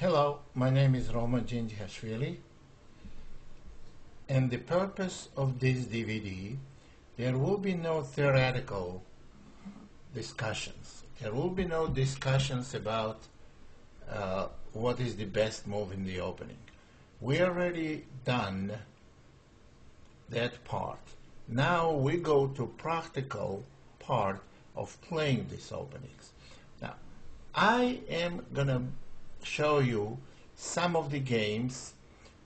Hello, my name is Roman Djindjihashvili, and the purpose of this DVD, there will be no theoretical discussions. There will be no discussions about what is the best move in the opening. We already done that part. Now we go to practical part of playing these openings. Now, I am gonna show you some of the games,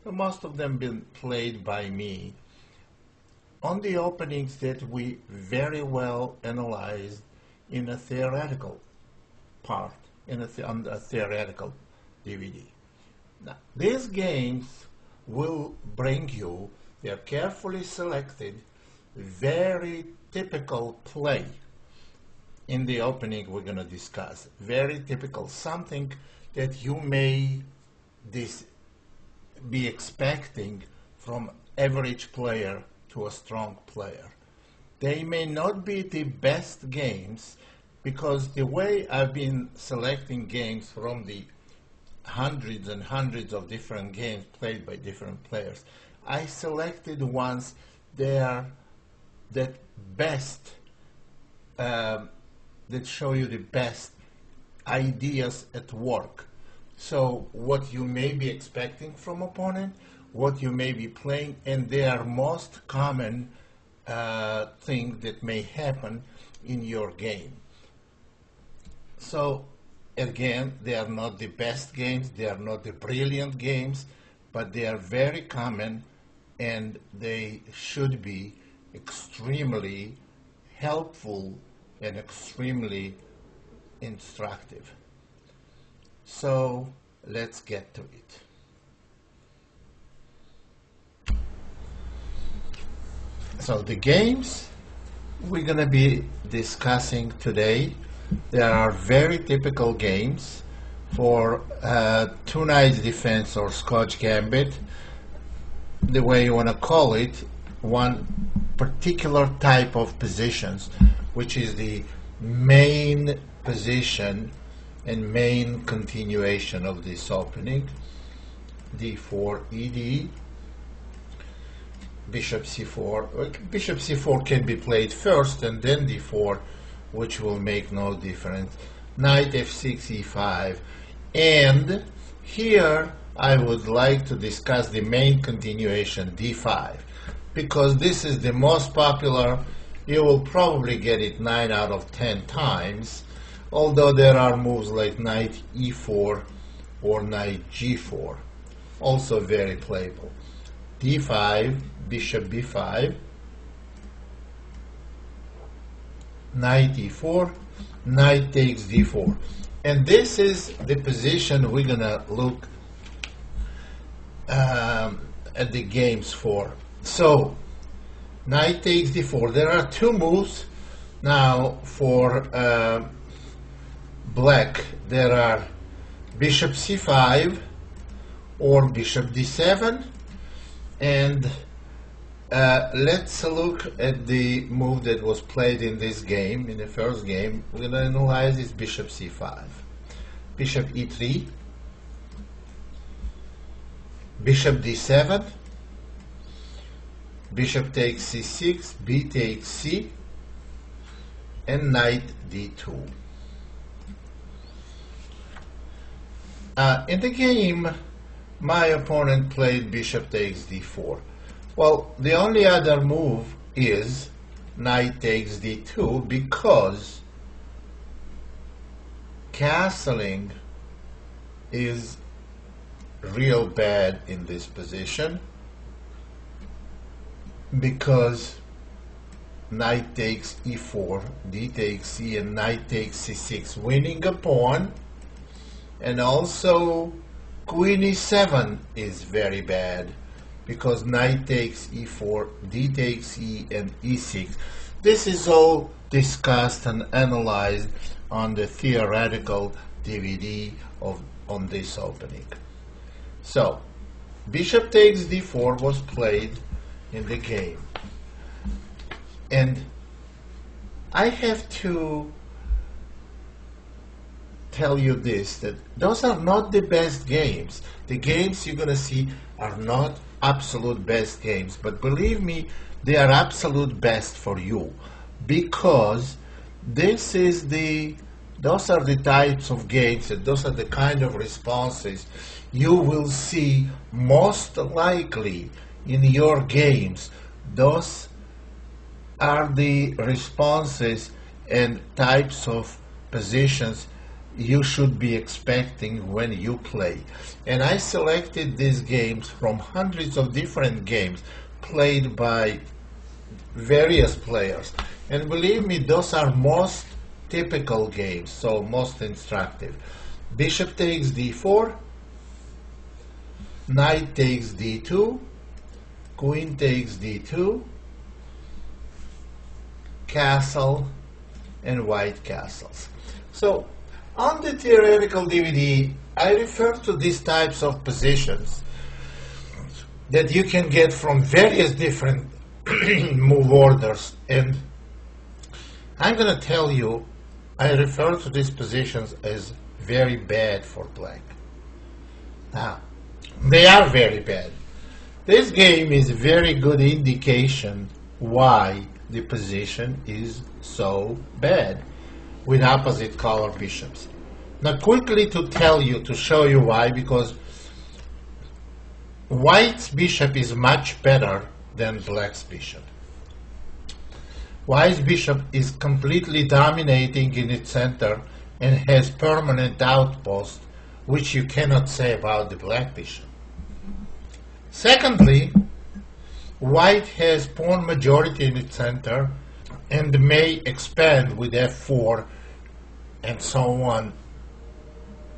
most of them been played by me, on the openings that we very well analyzed in a theoretical part, on a theoretical DVD. Now, these games will bring you, they are carefully selected, very typical play in the opening we're going to discuss. Very typical, something that you may be expecting from average player to a strong player. They may not be the best games because the way I've been selecting games from the hundreds and hundreds of different games played by different players, I selected ones that best that show you the best ideas at work. So what you may be expecting from opponent, what you may be playing, and their most common thing that may happen in your game. So again, they are not the best games, they are not the brilliant games, but they are very common and they should be extremely helpful and extremely instructive. So let's get to it. So the games we're going to be discussing today, there are very typical games for two knights defense or Scotch gambit, the way you want to call it, one particular type of positions, which is the main position and main continuation of this opening. d4 ed, bishop c4. Bishop c4 can be played first and then d4, which will make no difference. Knight f6 e5, and here I would like to discuss the main continuation d5, because this is the most popular. You will probably get it 9 out of 10 times, although there are moves like knight e4 or knight g4, also very playable. d5, bishop b5, knight e4, knight takes d4. And this is the position we're going to look at the games for. So, knight takes d4. There are two moves now for black. There are bishop c5 or bishop d7, and let's look at the move that was played in this game, in the first game. We're going to analyze this bishop c5. Bishop e3, bishop d7, bishop takes c6, b takes c, and knight d2. In the game, my opponent played bishop takes d4. Well, the only other move is knight takes d2, because castling is real bad in this position, because knight takes e4, d takes c, and knight takes c6, winning a pawn, and also queen e7 is very bad, because knight takes e4, d takes e, and e6. This is all discussed and analyzed on the theoretical DVD on this opening. So, bishop takes d4 was played in the game. And I have to tell you this, that those are not the best games. The games you're going to see are not absolute best games, but believe me, they are absolute best for you, because those are the types of games and those are the kind of responses you will see most likely in your games. Those are the responses and types of positions you should be expecting when you play. And I selected these games from hundreds of different games played by various players. And believe me, those are most typical games, so most instructive. Bishop takes d4, knight takes d2, queen takes d2, castle, and white castles. So on the theoretical DVD, I refer to these types of positions that you can get from various different move orders, and I'm going to tell you, I refer to these positions as very bad for black. Now, they are very bad. This game is a very good indication why the position is so bad with opposite color bishops. Now, quickly to tell you, to show you why, because white's bishop is much better than black's bishop. White's bishop is completely dominating in its center and has permanent outpost, which you cannot say about the black bishop. Secondly, white has pawn majority in its center and may expand with f4 and so on,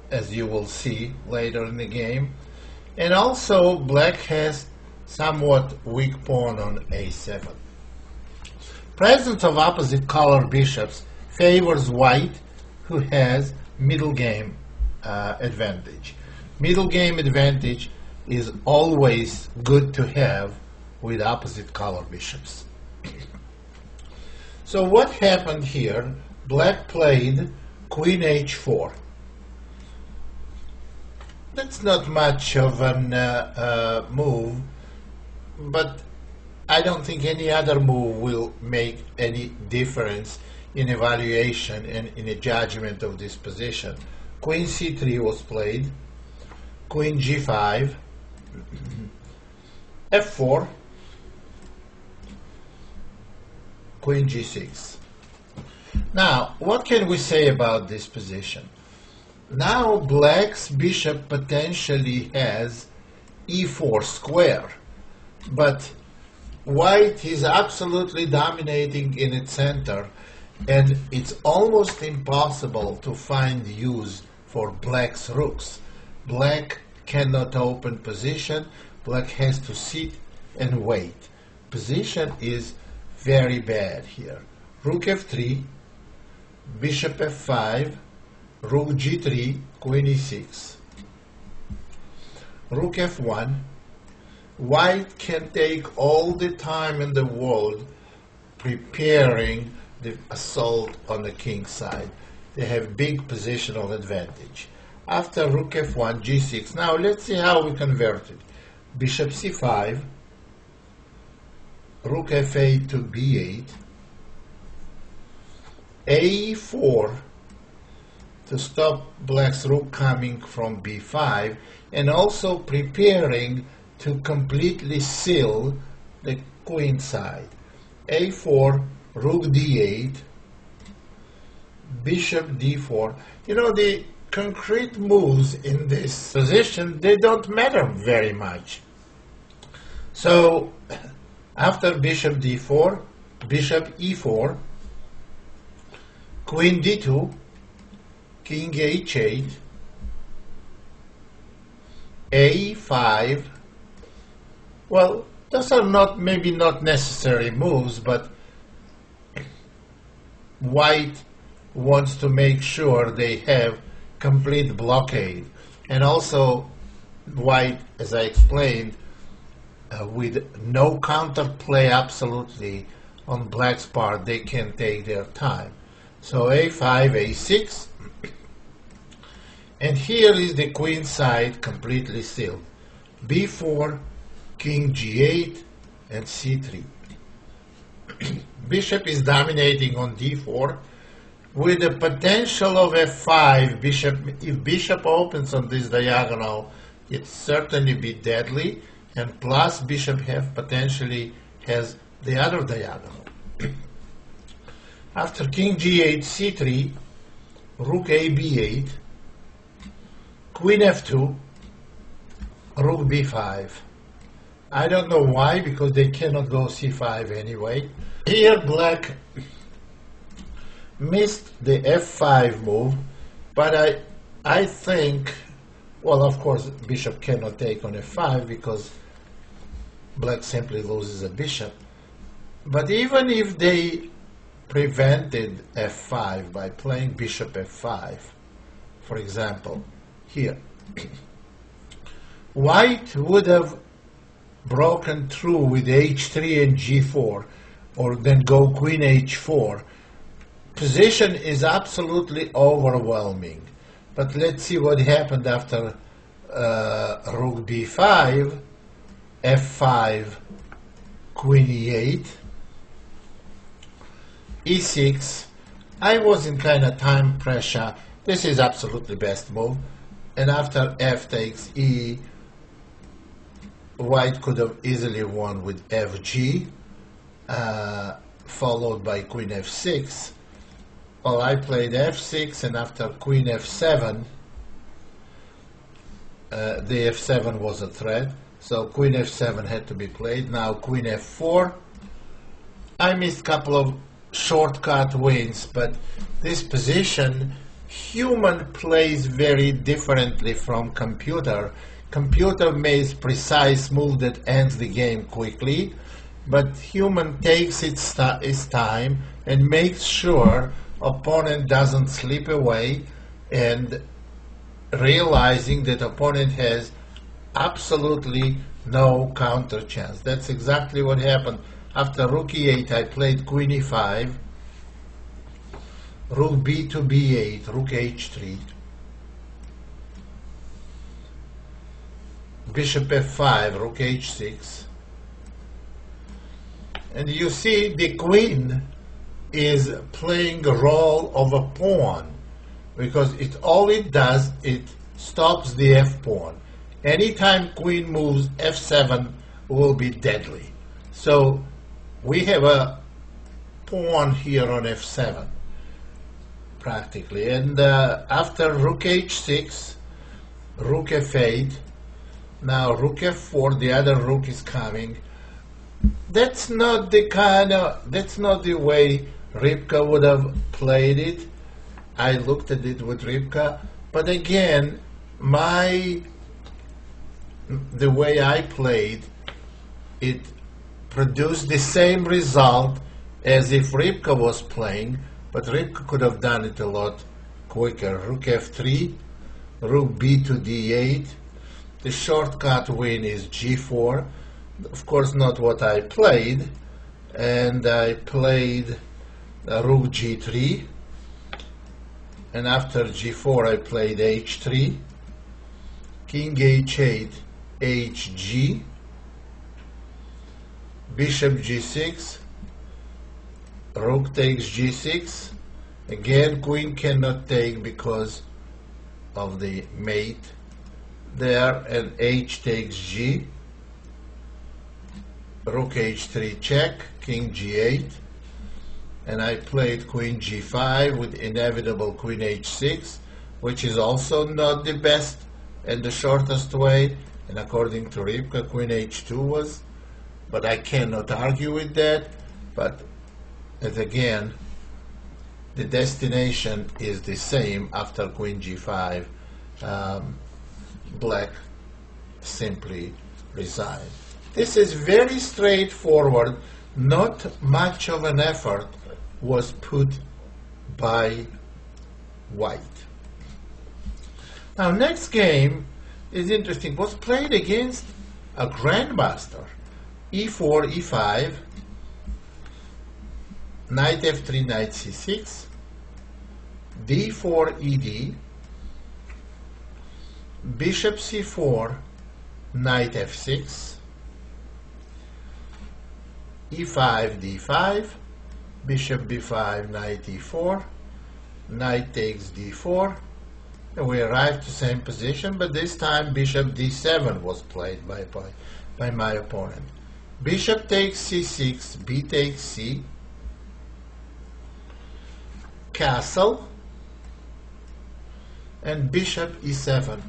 as you will see later in the game. And also black has somewhat weak pawn on a7. Presence of opposite color bishops favors white, who has middle game advantage. Middle game advantage is always good to have with opposite color bishops. So what happened here? Black played queen h4. That's not much of a move, but I don't think any other move will make any difference in evaluation and in a judgment of this position. Queen c3 was played, queen g5, f4, queen g6. Now, what can we say about this position? Now black's bishop potentially has e4 square, but white is absolutely dominating in its center, and it's almost impossible to find use for black's rooks. Black cannot open position. Black has to sit and wait. Position is very bad here. Rook f3, bishop f5, rook g3, queen e6. Rook f1. White can take all the time in the world preparing the assault on the king's side. They have big positional advantage. After rook f1, g6. Now let's see how we convert it. Bishop c5, rook f8 to b8, a4 to stop black's rook coming from b5, and also preparing to completely seal the queen side. a4, rook d8, bishop d4. You know, the concrete moves in this position, they don't matter very much. So after bishop d4, bishop e4, queen d2, king h8, a5. Well, those are maybe not necessary moves, but white wants to make sure they have complete blockade. And also white, as I explained, with no counterplay absolutely on black's part, they can take their time. So a5, a6, And here is the queen side completely sealed. b4, king g8, and c3. Bishop is dominating on d4 with the potential of f5. If bishop opens on this diagonal, it certainly be deadly, and plus bishop potentially has the other diagonal. After king g8, c3, rook a b8, queen f2, rook b5. I don't know why, because they cannot go c5 anyway. Here black missed the f5 move, but I think, well, of course bishop cannot take on f5 because black simply loses a bishop. But even if they prevented f5 by playing bishop f5, for example, here, white would have broken through with h3 and g4, or then go queen h4. Position is absolutely overwhelming. But let's see what happened after rook b5, f5, queen e8, e6. I was in kind of time pressure. This is absolutely best move. And after f takes e, white could have easily won with fg, followed by queen f6. Well, I played f6, and after queen f7, the f7 was a threat, so queen f7 had to be played. Now queen f4. I missed a couple of shortcut wins, but this position, human plays very differently from computer. Computer makes precise move that ends the game quickly, but human takes its time and makes sure opponent doesn't slip away, and realizing that opponent has absolutely no counter chance. That's exactly what happened. After rook e8, I played queen e5, rook b to b8, rook h3, bishop f5, rook h6, and you see the queen is playing the role of a pawn, because all it does, it stops the f pawn. Anytime queen moves, f7 will be deadly. So we have a pawn here on f7 practically, and after rook h6, rook f8, now rook f4, the other rook is coming. That's not the way Rybka would have played it. I looked at it with Rybka, but again, the way I played it produced the same result as if Rybka was playing, but Rybka could have done it a lot quicker. Rook f3, rook b to d8. The shortcut win is g4. Of course, not what I played, and I played rook g3, and after g4 I played h3, king h8, hg, bishop g6, rook takes g6. Again, queen cannot take because of the mate there, and h takes g, rook h3 check, king g8, and I played queen g5 with inevitable queen h6, which is also not the best and the shortest way, and according to Rybka, queen h2 was, but I cannot argue with that. But as again, the destination is the same. After queen g5, black simply resigned. This is very straightforward. Not much of an effort was put by white. Now, next game is interesting. Was played against a grandmaster. e4, e5, knight f3, knight c6, d4, ed, bishop c4, knight f6, e5, d5, bishop b5, knight e4, knight takes d4, and we arrive to same position, but this time bishop d7 was played by my opponent. Bishop takes c6, b takes c, castle, and bishop e7.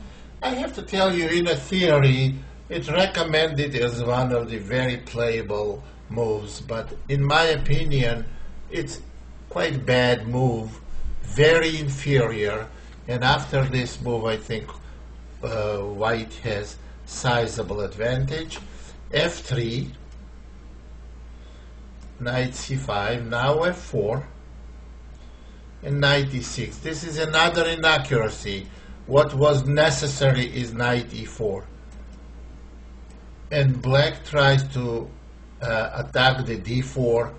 I have to tell you, in a theory, it's recommended as one of the very playable moves, but in my opinion, it's quite bad move, very inferior, and after this move, I think white has sizable advantage. f3, knight c5, now f4, and knight e6. This is another inaccuracy. What was necessary is knight e4. And black tries to attack the d4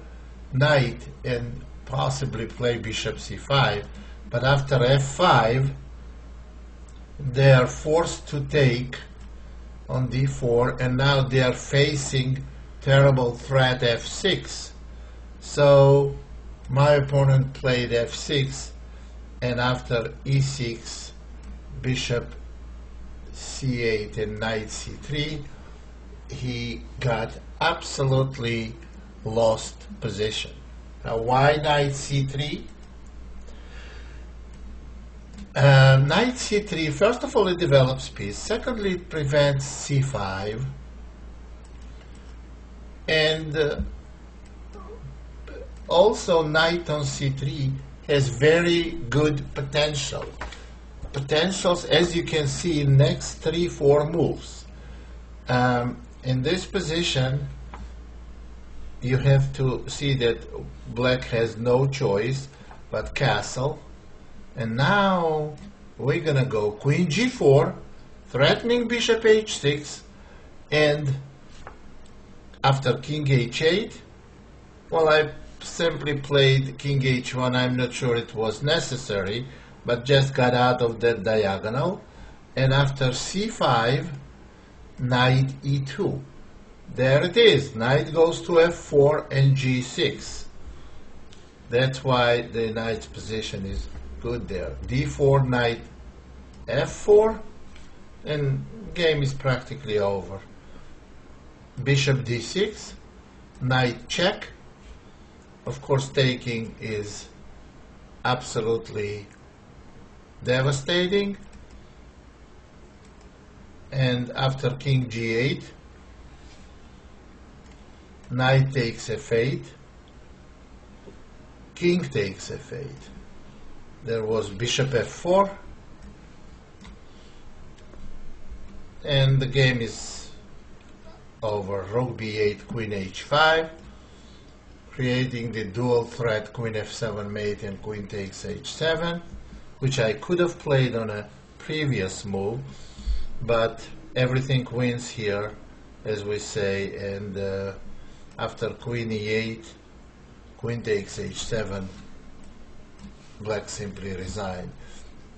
knight and possibly play bishop c5. But after f5, they are forced to take on d4, and now they are facing terrible threat f6. So my opponent played f6, and after e6, bishop c8 and knight c3, he got absolutely lost position. Now, why knight c3? Knight c3, first of all, it develops peace. Secondly, it prevents c5. And also, knight on c3 has very good potential. Potentials, as you can see, in next 3-4 moves. In this position, you have to see that black has no choice but castle. And now we're gonna go queen g4, threatening bishop h6, and after king h8, well, I simply played king h1. I'm not sure it was necessary, but just got out of that diagonal. And after c5, knight e2. There it is. Knight goes to f4 and g6. That's why the knight's position is good there. d4, knight f4, and game is practically over. Bishop d6, knight check. Of course, taking is absolutely devastating. And after king g8, knight takes f8, king takes f8. There was bishop f4, and the game is over. Rook b8, queen h5, creating the dual threat queen f7 mate and queen takes h7, which I could have played on a previous move, but everything wins here, as we say, and after queen e8, queen takes h7, black simply resigned.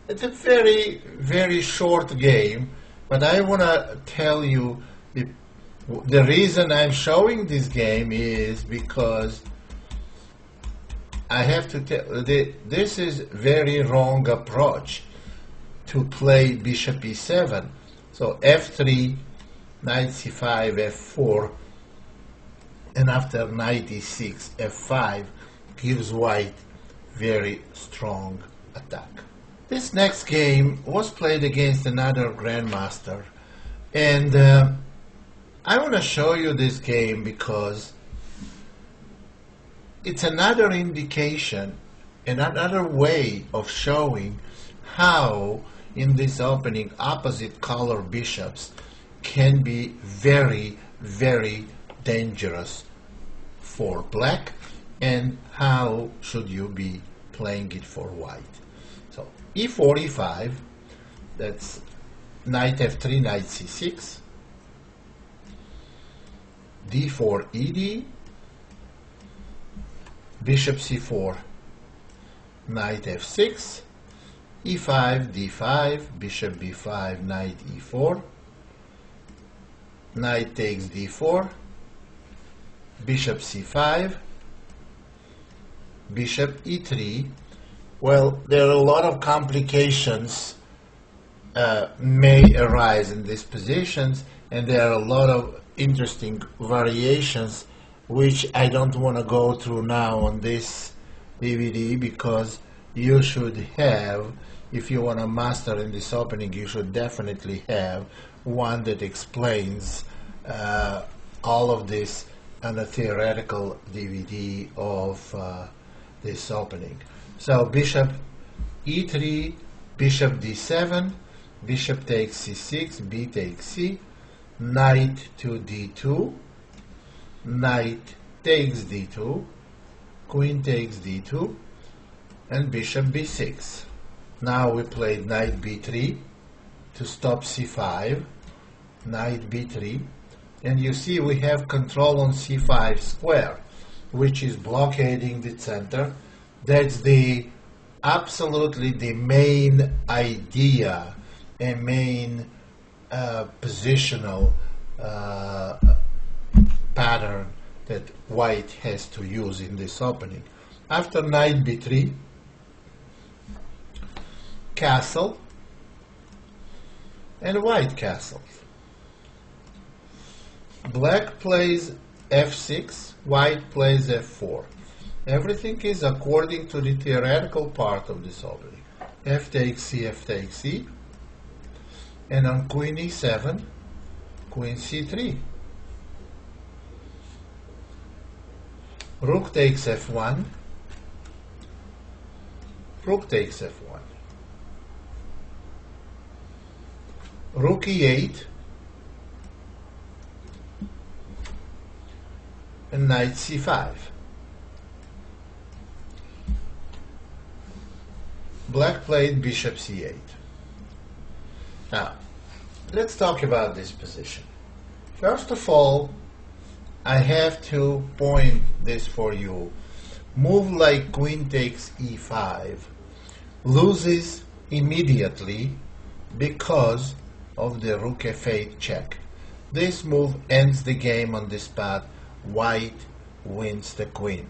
It's a very, very short game, but I want to tell you the reason I'm showing this game is because I have to tell this is very wrong approach to play bishop e7. So f3, knight c5, f4, and after knight e6, f5 gives white very strong attack. This next game was played against another grandmaster, and I want to show you this game because it's another indication, another way of showing how in this opening opposite color bishops can be very, very dangerous for black, and how should you be playing it for white. So e4, e5, that's knight f3, knight c6, d4, ed, bishop c4, knight f6, e5, d5, bishop b5, knight e4, knight takes d4, bishop c5, bishop e3. Well, there are a lot of complications may arise in these positions, and there are a lot of interesting variations which I don't want to go through now on this DVD, because you should have, if you want to master in this opening, you should definitely have one that explains all of this on a theoretical DVD of this opening. So bishop e3, bishop d7, bishop takes c6, b takes c, knight to d2, knight takes d2, queen takes d2, and bishop b6. Now we played knight b3 to stop c5, knight b3, and you see we have control on c5 square, which is blockading the center. That's absolutely the main idea, a main positional pattern that white has to use in this opening. After knight b3, castle, and white castles. Black plays f6, white plays f4. Everything is according to the theoretical part of this opening. F takes c, and on queen e7, queen c3. Rook takes f1, rook takes f1. Rook e8, and knight c5. Black played bishop c8. Now, let's talk about this position. First of all, I have to point this for you. Move like queen takes e5 loses immediately because of the rook f8 check. This move ends the game on this path. White wins the queen.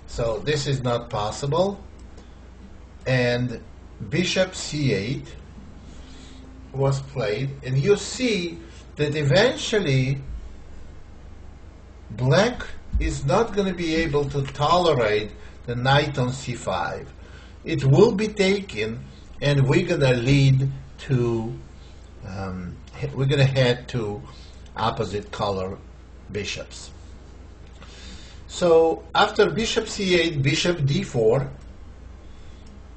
So this is not possible. And bishop c8 was played, and you see that eventually black is not going to be able to tolerate the knight on c5. It will be taken, and we're going to lead to we're going to head to opposite color bishops. So after bishop c8, bishop d4,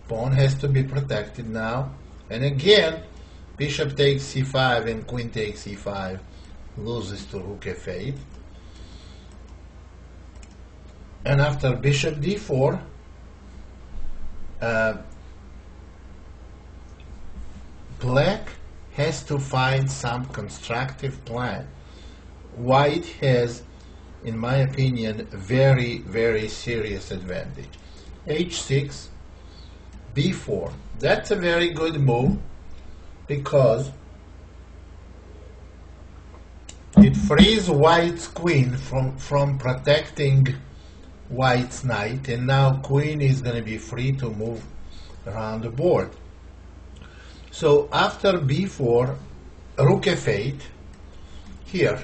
pawn has to be protected now, and again bishop takes c5 and queen takes e5 loses to rook f8. And after bishop d4, black has to find some constructive plan. White has, in my opinion, very, very serious advantage. h6, b4. That's a very good move because it frees white's queen from protecting white's knight, and now queen is going to be free to move around the board. So after b4, rook f8, here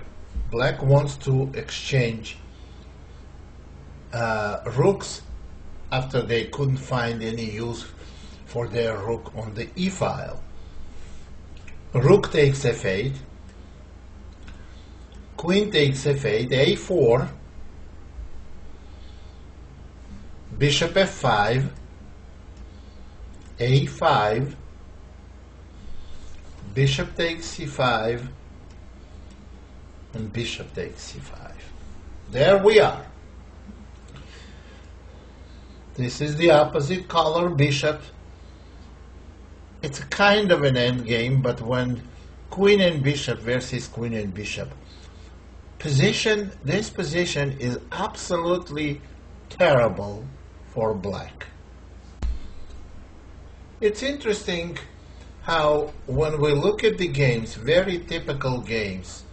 black wants to exchange rooks after they couldn't find any use for their rook on the e file. Rook takes f8, queen takes f8, a4, bishop f5, a5, bishop takes c5, and bishop takes c5. There we are. This is the opposite color bishop. It's a kind of an end game, but when queen and bishop versus queen and bishop, this position is absolutely terrible for black. it's interesting how when we look at the games, very typical games,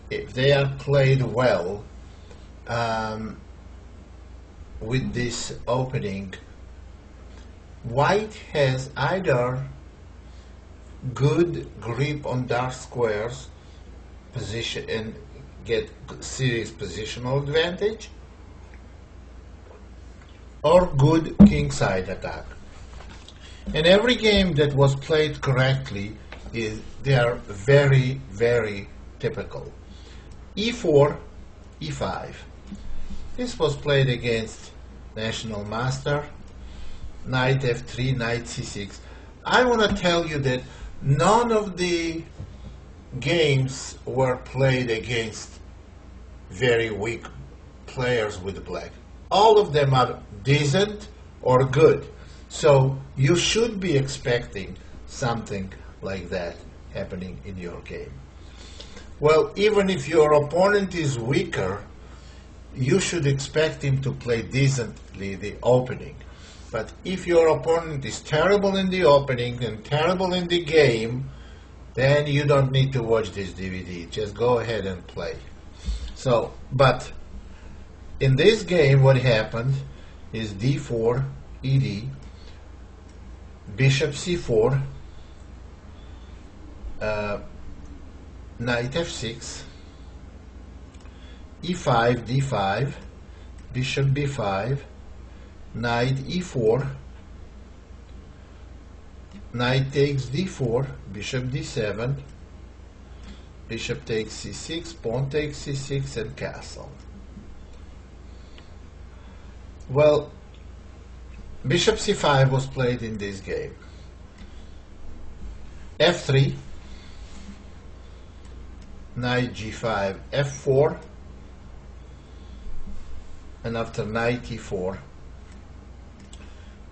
if they are played well with this opening, white has either good grip on dark squares position and get serious positional advantage, or good kingside attack. And every game that was played correctly, they are very, very typical. E4, E5. This was played against National Master. Knight F3, Knight C6. I want to tell you that none of the games were played against very weak players with black. All of them are decent or good. So you should be expecting something like that happening in your game. Well, even if your opponent is weaker, you should expect him to play decently the opening. But if your opponent is terrible in the opening and terrible in the game, then you don't need to watch this DVD. Just go ahead and play. So, but in this game, what happened is D4, ED, Bishop C4, Knight F6, E5, D5, Bishop B5, Knight E4, Knight takes D4, Bishop D7, Bishop takes C6, Pawn takes C6, and castle. Well, Bishop C5 was played in this game. F3, Knight G5, F4, and after Knight E4,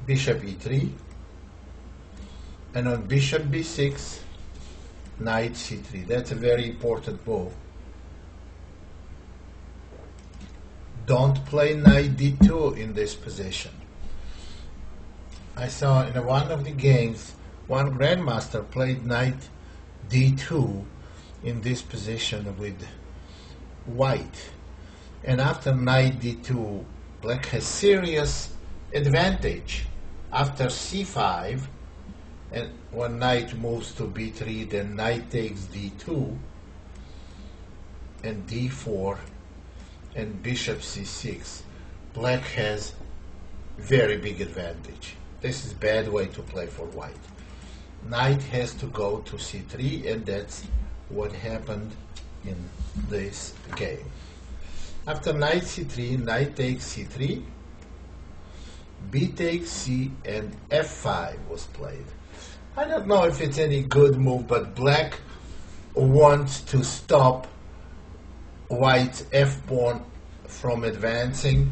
Bishop E3, and on Bishop B6, Knight C3. That's a very important move. Don't play Knight D2 in this position. I saw in one of the games, one grandmaster played Knight D2 in this position with white. And after Knight D2, black has serious advantage. After C5, and when Knight moves to B3, then Knight takes D2, and D4, and Bishop C6. Black has very big advantage. This is a bad way to play for white. Knight has to go to C3, and that's what happened in this game. After Knight C3, Knight takes C3, B takes C, and F5 was played. I don't know if it's any good move, but black wants to stop white's F-pawn from advancing,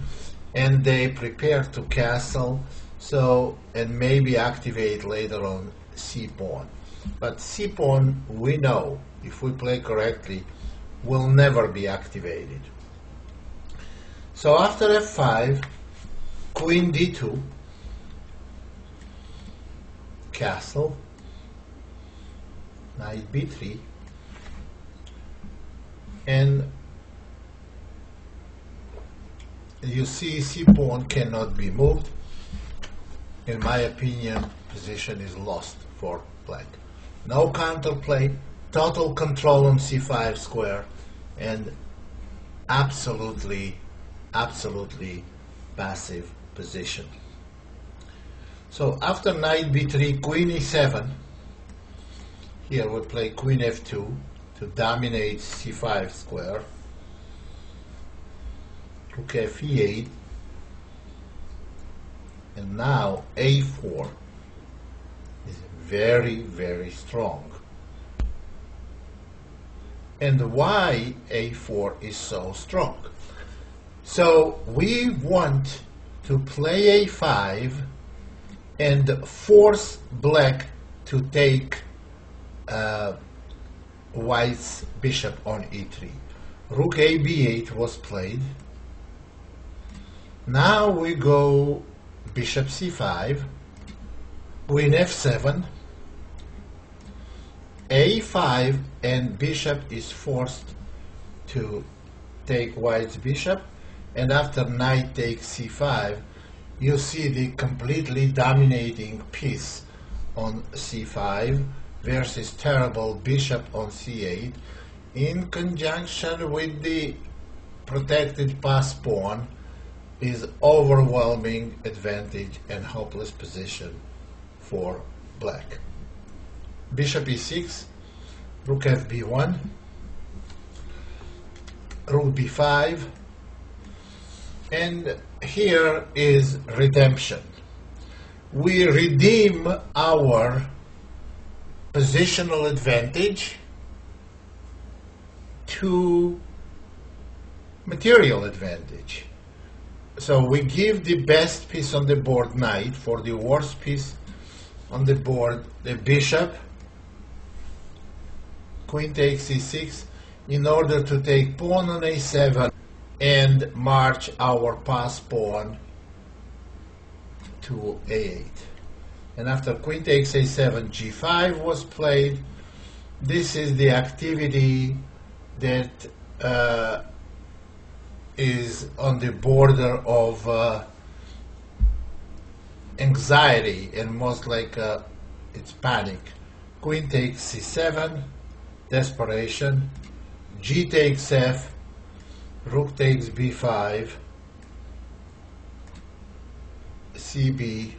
and they prepare to castle, so, and maybe activate later on C-pawn. But C-pawn, we know, if we play correctly, will never be activated. So after F5, Queen D2, castle, Knight B3, and you see C-pawn cannot be moved. In my opinion, position is lost for black. No counterplay, total control on C5 square, and absolutely passive position. So after Knight B3, Queen E7, here we play Queen F2 to dominate C5 square, Rook F E8, and now A4 is very, very strong. And why A4 is so strong? So we want to play A5 and force black to take white's bishop on E3. Rook A B8 was played. Now we go Bishop C5, Queen f7, a5, and bishop is forced to take white's bishop, and after knight takes c5, you see the completely dominating piece on c5 versus terrible bishop on c8 in conjunction with the protected pass pawn is overwhelming advantage and hopeless position for black. Bishop e6, rook fb1, rook b5, and here is redemption. We redeem our positional advantage to material advantage. So we give the best piece on the board, knight, for the worst piece on the board, the bishop. Queen takes e6 in order to take pawn on a7 and march our pass pawn to a8. And after queen takes a7, g5 was played. This is the activity that is on the border of anxiety and most like it's panic. Queen takes c7, desperation. G takes f, rook takes b5, cb,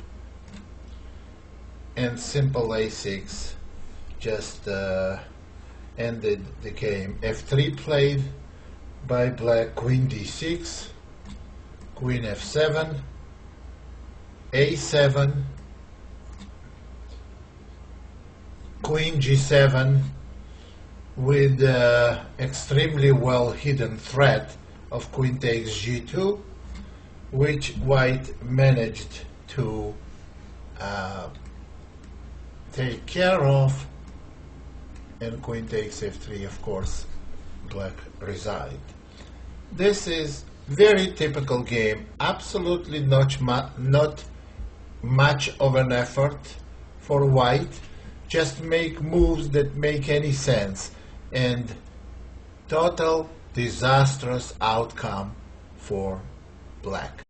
and simple a6 just ended the game. f3 played by black, queen d6, queen f7, a7, queen g7, with extremely well hidden threat of queen takes g2, which white managed to take care of, and queen takes f3, of course, black resigned. This is very typical game, absolutely not much of an effort for white, just make moves that make any sense, and total disastrous outcome for black.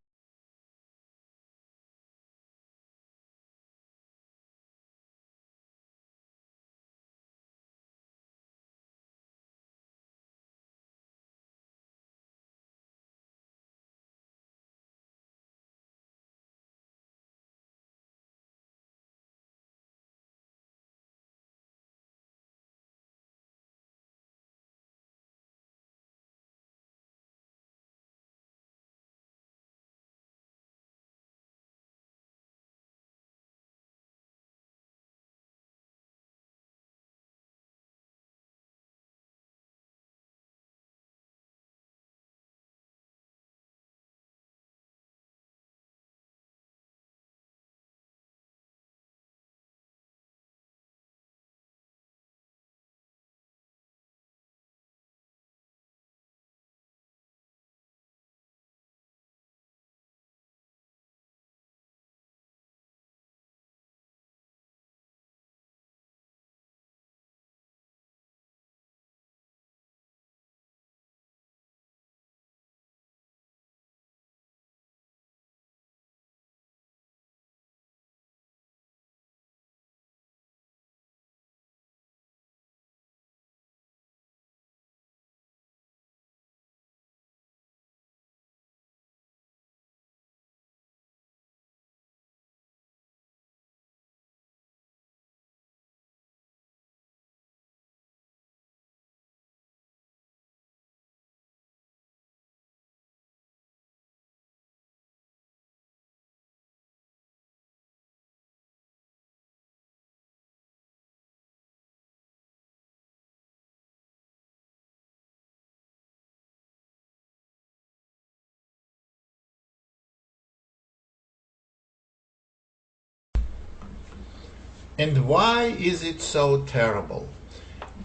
And why is it so terrible?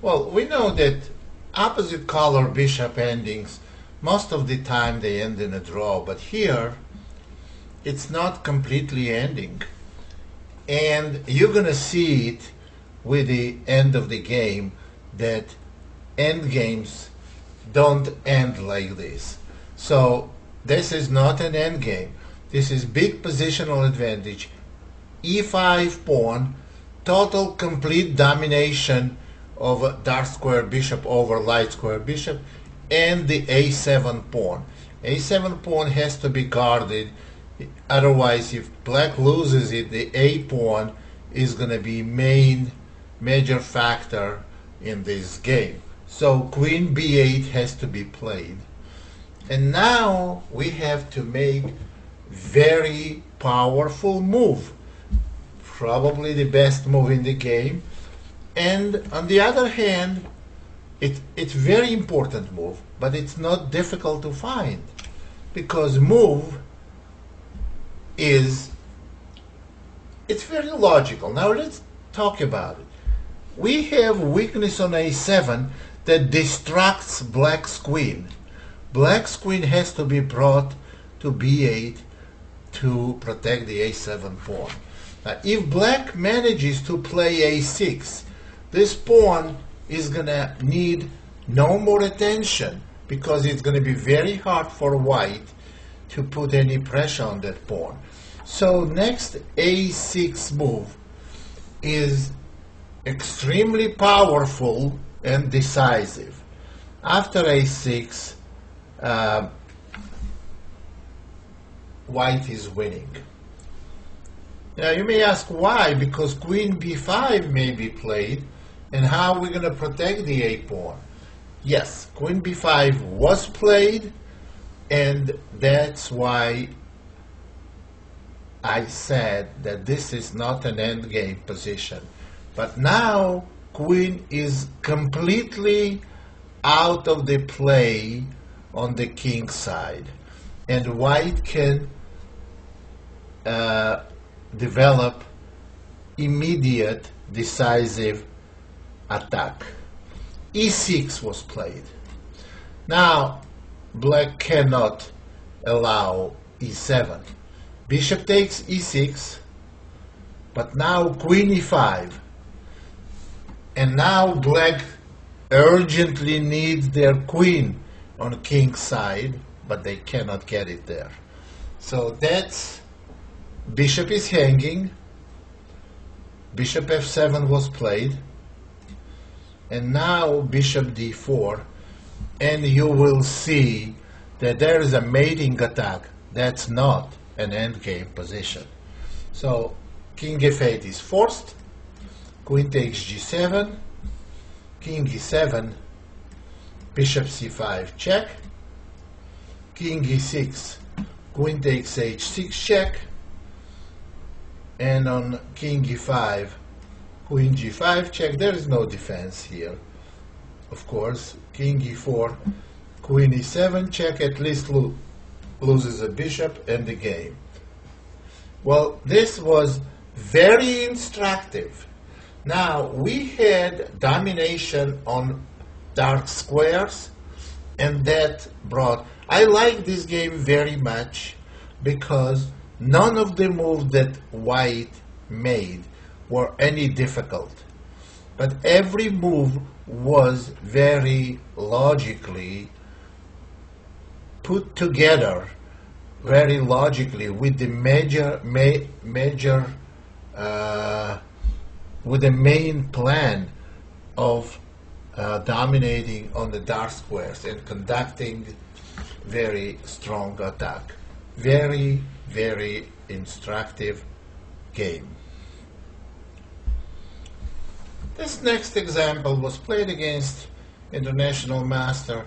Well, we know that opposite color bishop endings, most of the time they end in a draw, but here it's not completely ending. And you're going to see it with the end of the game, that end games don't end like this. So this is not an end game. This is big positional advantage. E5 pawn, total complete domination of a dark square bishop over light square bishop, and the A7 pawn. A7 pawn has to be guarded, otherwise if black loses it, the A pawn is going to be major factor in this game. So queen b8 has to be played. And now we have to make very powerful move, probably the best move in the game. And on the other hand, it's very important move, but it's not difficult to find, because move it's very logical. Now let's talk about it. We have weakness on a7 that distracts black's queen. Black's queen has to be brought to b8 to protect the a7 pawn. Now, if black manages to play a6, this pawn is going to need no more attention, because it's going to be very hard for white to put any pressure on that pawn. So next a6 move is extremely powerful and decisive. After a6, white is winning. Now you may ask why, because queen b5 may be played, and how are we going to protect the a pawn? Yes, queen b5 was played, and that's why I said that this is not an endgame position. But now queen is completely out of the play on the king side, and white can develop immediate decisive attack. e6 was played. Now black cannot allow e7. Bishop takes e6, but now queen e5. And now black urgently needs their queen on king's side, but they cannot get it there. So that's, bishop is hanging, bishop f7 was played, and now bishop d4, and you will see that there is a mating attack. That's not an endgame position. So king f8 is forced, queen takes g7, king e7, bishop c5 check, king e6, queen takes h6 check, and on king e5, queen g5 check. There is no defense here, of course. King e4, queen e7 check, at least loses a bishop and the game. Well, this was very instructive. Now, we had domination on dark squares, and that brought... I like this game very much because none of the moves that white made were any difficult. But every move was very logically put together, very logically, with the with the main plan of dominating on the dark squares and conducting very strong attack. Very, very instructive game. This next example was played against international master.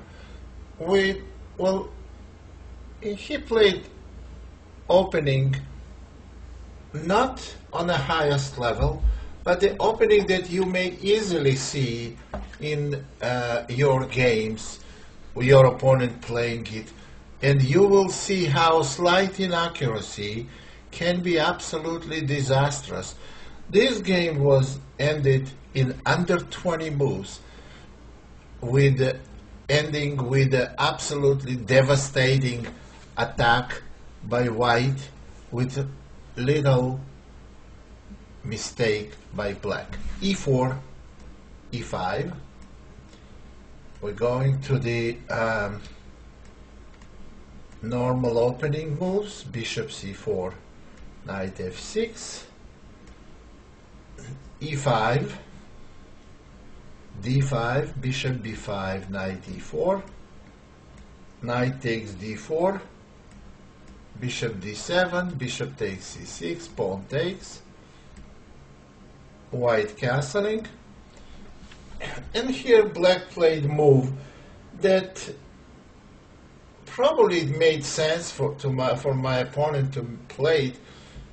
He played opening not on the highest level, but the opening that you may easily see in your games, with your opponent playing it, and you will see how slight inaccuracy can be absolutely disastrous. This game was ended in under 20 moves, with ending with an absolutely devastating attack by white with little mistake by black. E4, E5. We're going to the normal opening moves. Bishop C4, knight F6, E5, D5, bishop B5, knight E4, knight takes D4, bishop D7, bishop takes C6, pawn takes, white castling, and here black played a move that probably it made sense for my opponent to play it,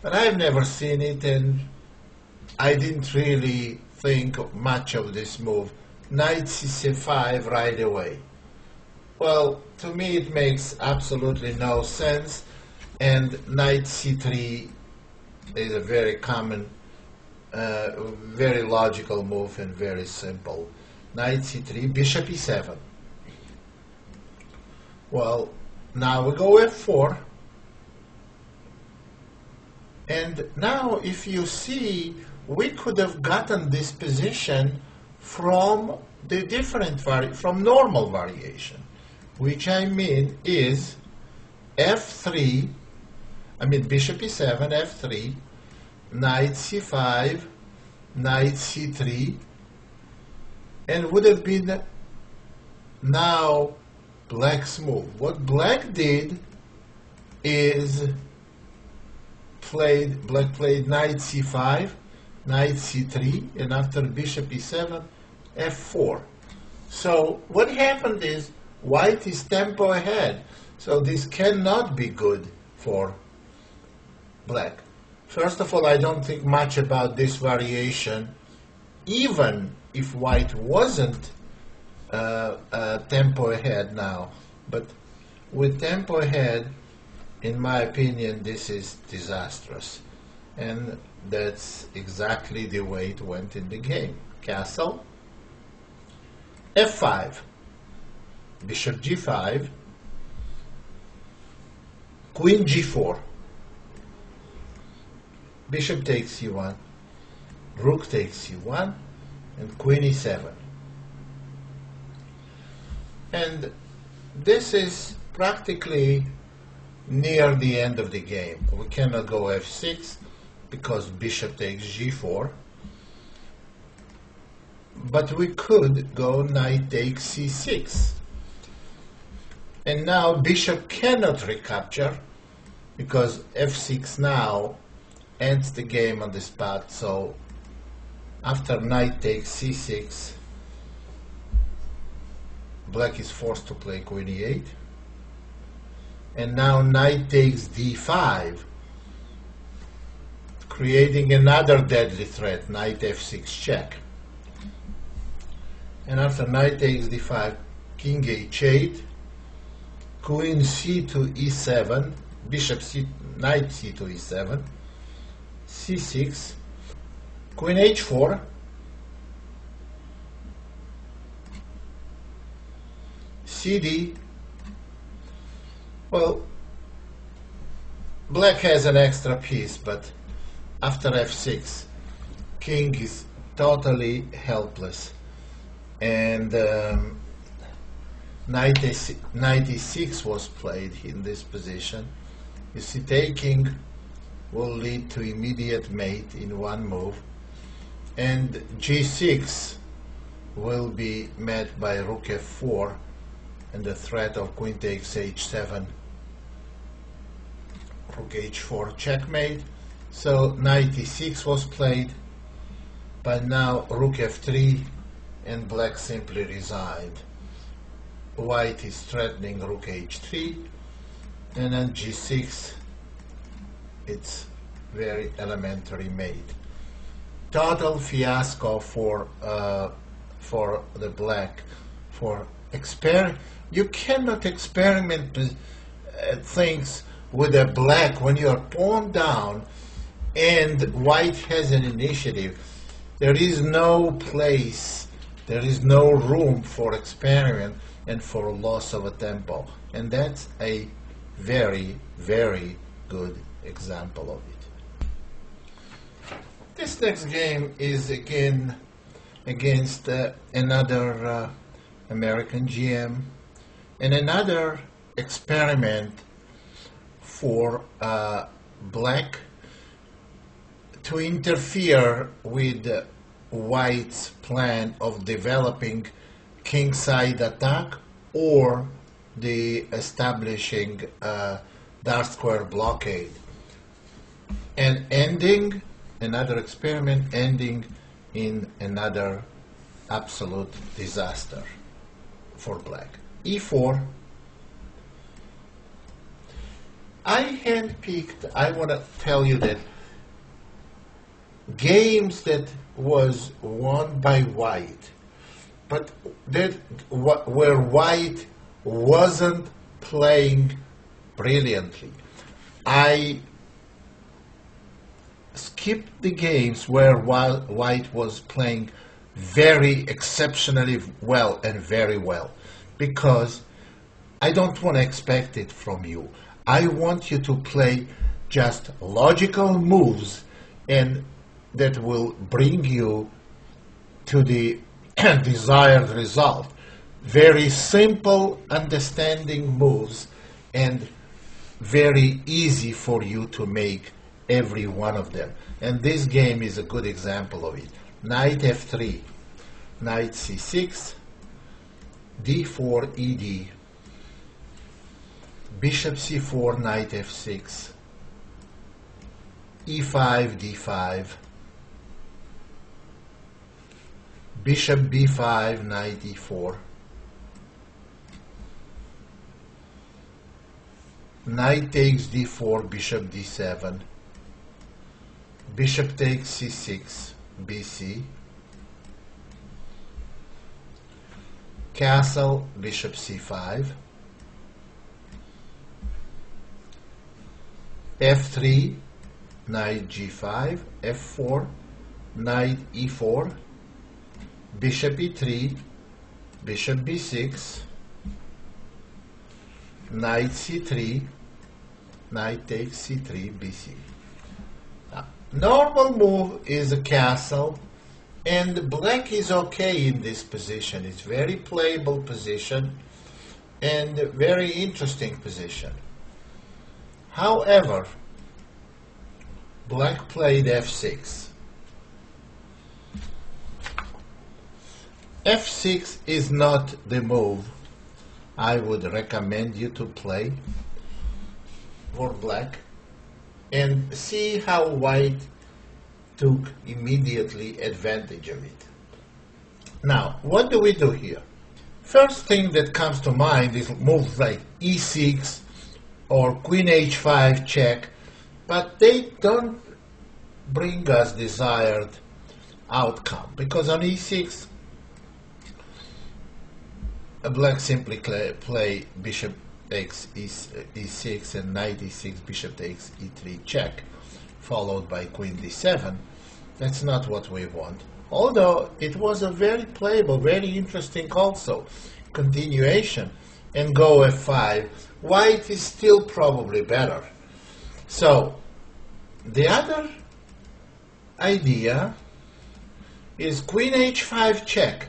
but I've never seen it, and I didn't really think much of this move. Knight C5 right away. Well, to me it makes absolutely no sense, and knight C3 is a very common, very logical move and very simple. Knight C3, bishop E7. Well, now we go F4, and now if you see, we could have gotten this position from the from normal variation, which I mean is F3, bishop E7, F3, knight C5, knight C3, and would have been now black's move. What black did is black played knight C5, knight C3, and after bishop E7, F4. So what happened is white is tempo ahead. So this cannot be good for black. First of all, I don't think much about this variation, even if white wasn't tempo ahead now. But with tempo ahead, in my opinion, this is disastrous. And that's exactly the way it went in the game. Castle, F5, bishop G5, queen G4, bishop takes C1, rook takes C1, and queen E7. And this is practically near the end of the game. We cannot go F6 because bishop takes G4, but we could go knight takes C6. And now bishop cannot recapture because F6 now ends the game on the spot. So after knight takes C6, black is forced to play queen E8. And now knight takes D5, creating another deadly threat, knight F6 check. And after knight takes D5, king H8, queen C to E7, bishop C, knight C to E7, C6, queen H4, CD. Well, black has an extra piece, but after F6, king is totally helpless. And knight E6 was played in this position. You see, taking will lead to immediate mate in one move, and G6 will be met by rook F4 and the threat of queen takes H7, rook H4 checkmate. So knight E6 was played, but now rook F3 and black simply resigned. White is threatening rook H3, and then G6, it's very elementary mate. Total fiasco for the black. You cannot experiment things with a black when you are pawn down and white has an initiative. There is no place, there is no room for experiment and for loss of a tempo. And that's a very, very good example of it. This This next game is again against another American GM and another experiment for black to interfere with white's plan of developing kingside attack or the establishing dark square blockade, and ending another experiment ending in another absolute disaster for black. E4. I handpicked, I want to tell you that games that was won by white, but that where white wasn't playing brilliantly. I skipped the games where white was playing very exceptionally well and very well, because I don't want to expect it from you. I want you to play just logical moves and that will bring you to the desired result. Very simple, understanding moves and very easy for you to make every one of them. And this game is a good example of it. Knight f3, knight c6, d4 ed, bishop c4, knight f6, e5 d5, bishop b5, knight e4, knight takes d4, bishop d7, bishop takes c6, bc, castle, bishop c5, f3, knight g5, f4, knight e4, bishop e3, bishop b6, knight c3, knight takes c3, bc. Normal move is a castle, and black is okay in this position. It's very playable position and very interesting position. However, black played f6. f6 is not the move I would recommend you to play for black, and see how white took immediately advantage of it. Now, what do we do here? First thing that comes to mind is moves like e6 or queen h5 check, but they don't bring us desired outcome, because on e6 black simply play bishop takes e6 and knight e6, bishop takes e3 check, followed by queen d7. That's not what we want, although it was a very playable, very interesting also continuation. And go f5. White is still probably better. So the other idea is queen h5 check,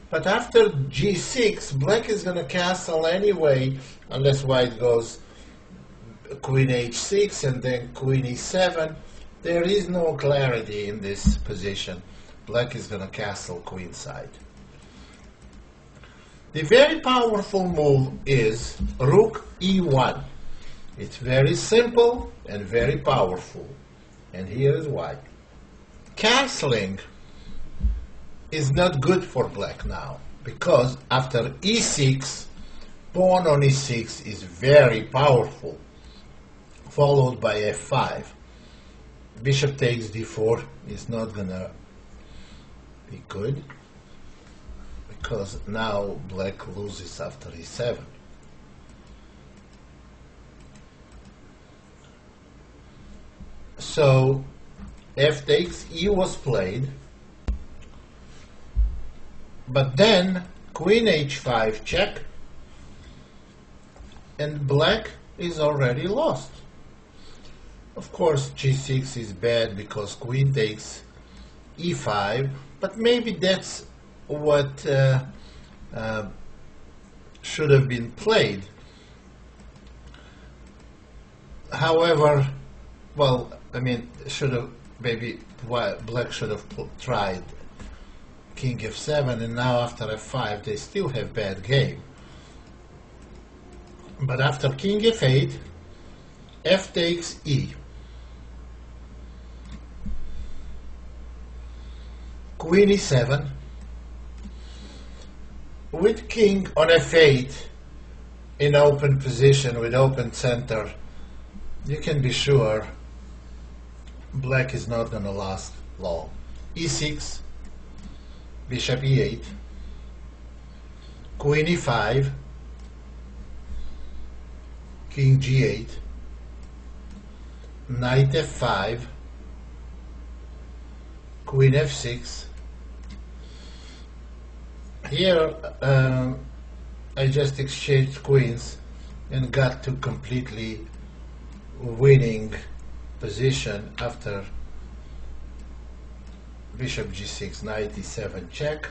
but after g6 black is going to castle anyway, unless white goes queen h6 and then queen e7. There is no clarity in this position. Black is going to castle queenside. The very powerful move is rook e1. It's very simple and very powerful, and here is why. Castling is not good for black now, because after e6, pawn on e6 is very powerful, followed by f5. Bishop takes d4 is not gonna be good, because now black loses after e7. So f takes e was played, but then queen h5 check, and black is already lost. Of course g6 is bad because queen takes e5, but maybe that's what should have been played. However, well, I mean, maybe black should have tried king f7, and now after f5 they still have bad game. But after king f8, f takes e. Queen e7. With king on f8 in open position with open center, you can be sure black is not going to last long. e6, bishop e8, queen e5, king g8, knight f5, queen f6. Here I just exchanged queens and got to completely winning position after bishop g6, knight e7 check,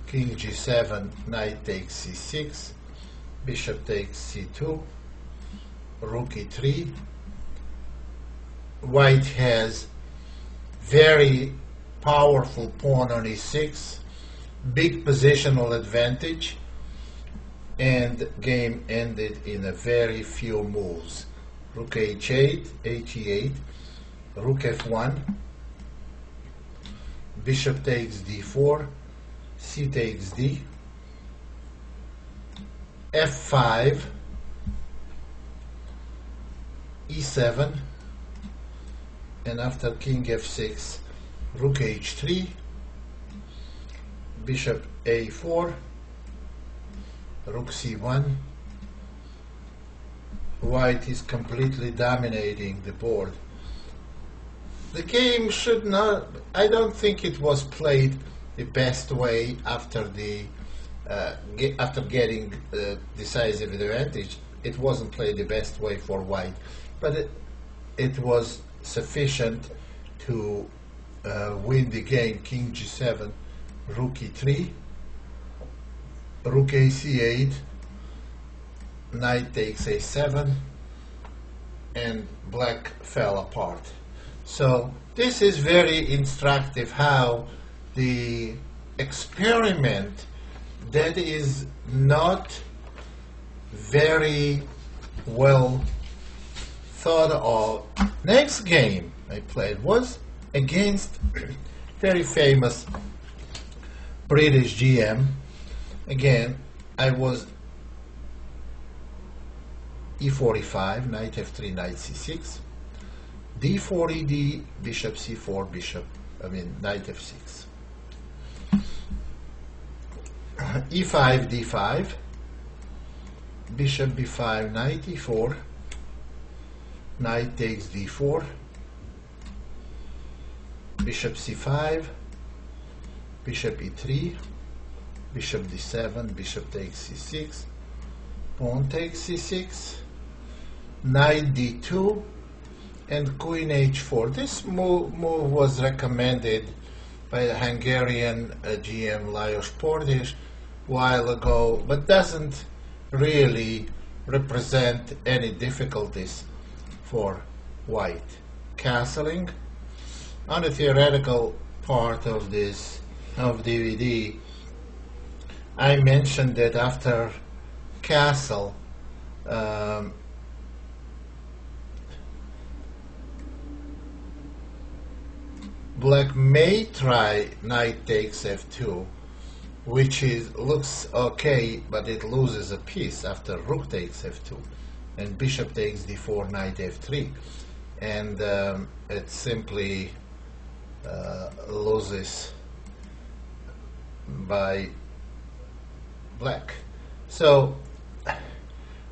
king g7, knight takes c6, bishop takes c2, rook e3. White has very powerful pawn on e6, big positional advantage, and game ended in a very few moves. Rook h8, he8, rook f1, bishop takes d4, c takes d, f5, e7, and after king f6, rook h3, bishop a4, rook c1. White is completely dominating the board. The game should not, I don't think it was played the best way after getting decisive advantage. It wasn't played the best way for White, but it was sufficient to win the game. King g7, rook e3, rook ac8, knight takes a7, and black fell apart. So this is very instructive how the experiment that is not very well thought of. Next game I played was against very famous British GM. Again, I was e45, knight f3, knight c6, d4, ed, bishop c4, knight f6, e5, d5, bishop b5, knight e4, knight takes d4, bishop c5, bishop e3, bishop d7, bishop takes c6, pawn takes c6, knight d2, and queen h4. This move was recommended by the Hungarian GM Lajos Portis a while ago, but doesn't really represent any difficulties for White. Castling. On the theoretical part of this DVD, I mentioned that after castle, black may try knight takes f2, which looks okay, but it loses a piece after rook takes f2, and bishop takes d4, knight f3, and it simply loses by black. So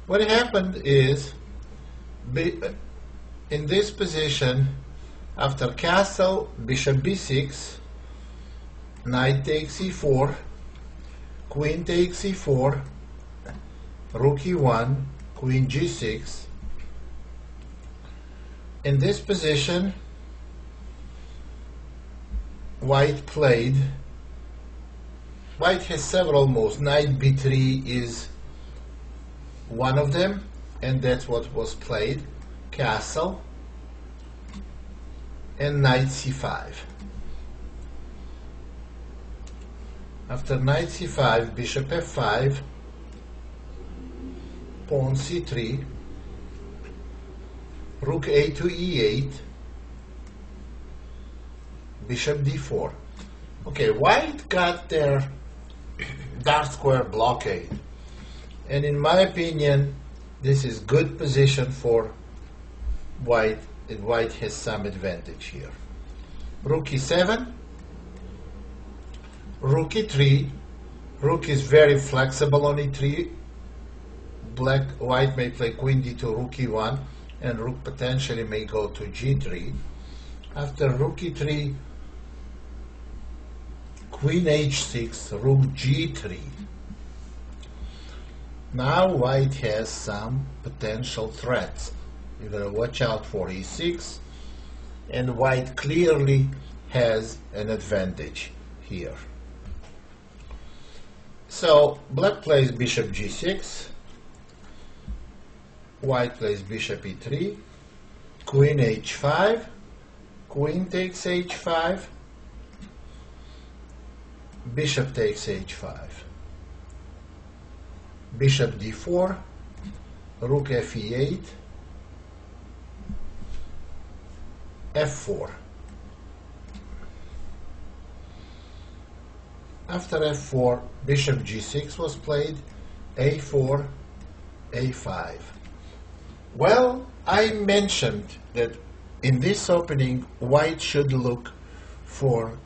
what happened is, in this position, after castle, bishop b6, knight takes e4, queen takes e4, rook e1, queen g6. In this position, White played. White has several moves. Knight b3 is one of them, and that's what was played. Castle and knight c5. After knight c5, bishop f5, pawn c3, rook a to e8, bishop d4. Okay, white got their dark square blockade, and in my opinion this is good position for white, and white has some advantage here. Rook e7, rook e3, rook is very flexible on e3, white may play queen d2, rook e1, and rook potentially may go to g3. After rook e3, queen h6, rook g3. Now white has some potential threats. You gotta watch out for e6, and white clearly has an advantage here. So black plays bishop g6, white plays bishop e3, queen h5, queen takes h5, bishop takes h5, bishop d4, rook fe8, f4. After f4, bishop g6 was played, a4, a5. Well, I mentioned that in this opening, white should look for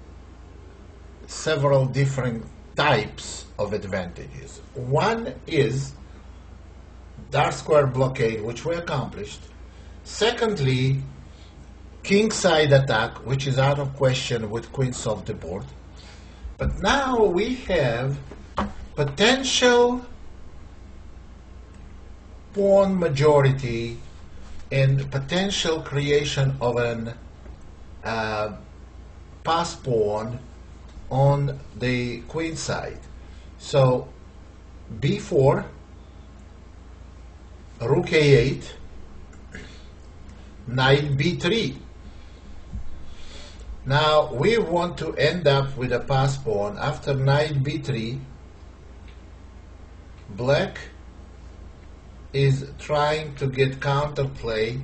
several different types of advantages. One is dark square blockade, which we accomplished. Secondly, kingside attack, which is out of question with queens off the board. But now we have potential pawn majority and potential creation of an pass pawn on the queen side. So b4, rook a8, knight b3. Now we want to end up with a pass pawn. After knight b3, black is trying to get counterplay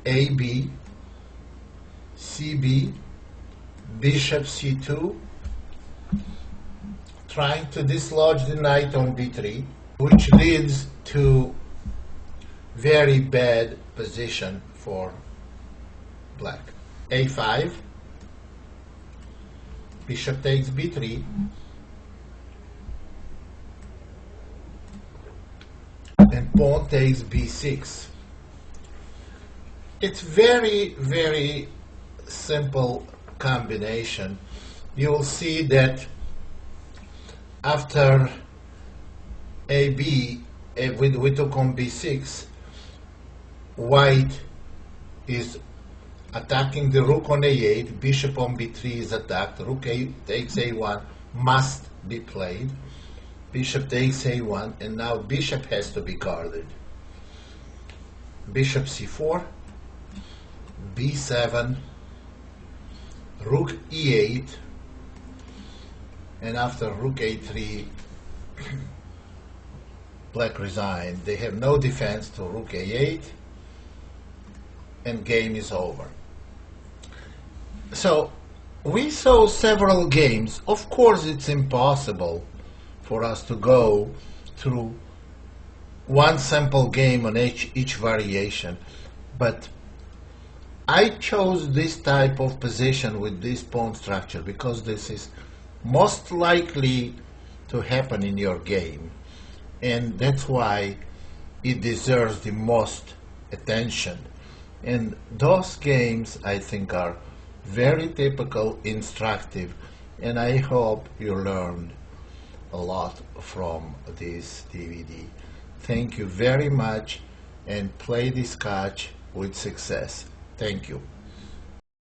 ab, cb, bishop c2, trying to dislodge the knight on b3, which leads to very bad position for black. a5, bishop takes b3, and pawn takes b6. It's very, very simple combination. You'll see that after AB, we took on b6, white is attacking the rook on a8, bishop on b3 is attacked, rook a takes a1, must be played, bishop takes a1, and now bishop has to be guarded. Bishop c4, b7, rook e8, and after rook a3, black resigned. They have no defense to rook a8, and game is over. So we saw several games. Of course it's impossible for us to go through one sample game on each variation, but I chose this type of position with this pawn structure because this is most likely to happen in your game, and that's why it deserves the most attention. And those games, I think, are very typical, instructive, and I hope you learned a lot from this DVD. Thank you very much, and play the Scotch with success. Thank you.